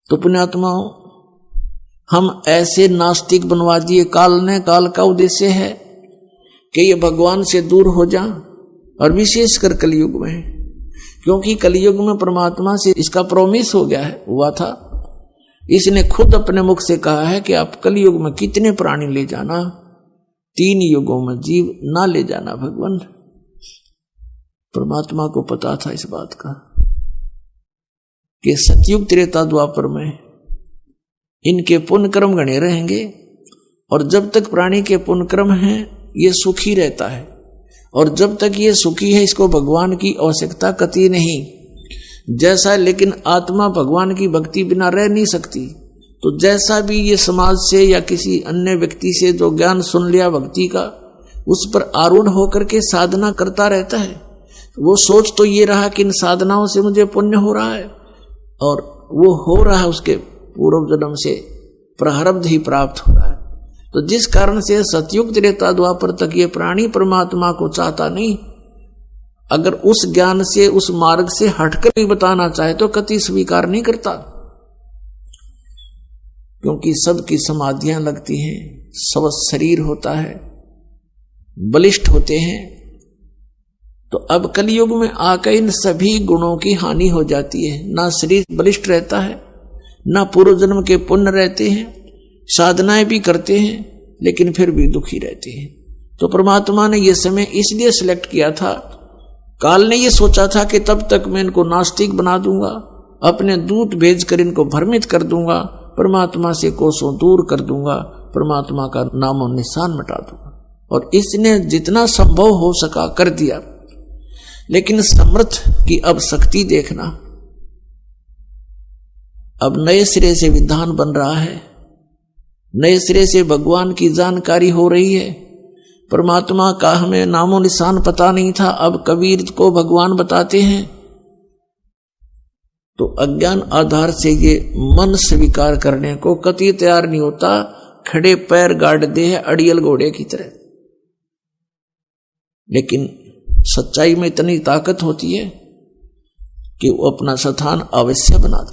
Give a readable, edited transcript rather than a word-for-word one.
तो पुण्यात्माओं, हम ऐसे नास्तिक बनवा दिए काल ने। काल का उद्देश्य है कि ये भगवान से दूर हो जा, और विशेषकर कलयुग में, क्योंकि कलयुग में परमात्मा से इसका प्रॉमिस हो गया है, हुआ था। इसने खुद अपने मुख से कहा है कि आप कलयुग में कितने प्राणी ले जाना, 3 युगों में जीव ना ले जाना भगवान। परमात्मा को पता था इस बात का कि सतयुग त्रेता द्वापर में इनके पुण्य कर्म गणे रहेंगे, और जब तक प्राणी के पुण्य कर्म हैं ये सुखी रहता है, और जब तक ये सुखी है इसको भगवान की आवश्यकता कतई नहीं। जैसा, लेकिन आत्मा भगवान की भक्ति बिना रह नहीं सकती। तो जैसा भी ये समाज से या किसी अन्य व्यक्ति से जो ज्ञान सुन लिया भक्ति का, उस पर आरूढ़ होकर के साधना करता रहता है। वो सोच तो ये रहा कि इन साधनाओं से मुझे पुण्य हो रहा है, और वो हो रहा है उसके पूर्व जन्म से प्रारब्ध ही प्राप्त हो रहा है। तो जिस कारण से सतयुग त्रेता द्वापर तक ये प्राणी परमात्मा को चाहता नहीं, अगर उस ज्ञान से उस मार्ग से हटकर भी बताना चाहे तो कति स्वीकार नहीं करता, क्योंकि सबकी समाधियां लगती हैं, सब शरीर होता है, बलिष्ठ होते हैं। तो अब कलयुग में आकर इन सभी गुणों की हानि हो जाती है। ना शरीर बलिष्ठ रहता है, ना पूर्व जन्म के पुण्य रहते हैं, साधनाएं भी करते हैं लेकिन फिर भी दुखी रहते हैं। तो परमात्मा ने यह समय इसलिए सिलेक्ट किया था, काल ने यह सोचा था कि तब तक मैं इनको नास्तिक बना दूंगा, अपने दूत भेजकर इनको भ्रमित कर दूंगा, परमात्मा से कोसों दूर कर दूंगा, परमात्मा का नामो निशान मिटा दूंगा। और इसने जितना संभव हो सका कर दिया। लेकिन समर्थ की अब शक्ति देखना, अब नए सिरे से विधान बन रहा है, नए सिरे से भगवान की जानकारी हो रही है। परमात्मा का हमें नामो निशान पता नहीं था, अब कबीर को भगवान बताते हैं। तो अज्ञान आधार से ये मन स्वीकार करने को कतई तैयार नहीं होता, खड़े पैर गाड़ दे है अड़ियल घोड़े की तरह। लेकिन सच्चाई में इतनी ताकत होती है कि वो अपना स्थान अवश्य बनाते।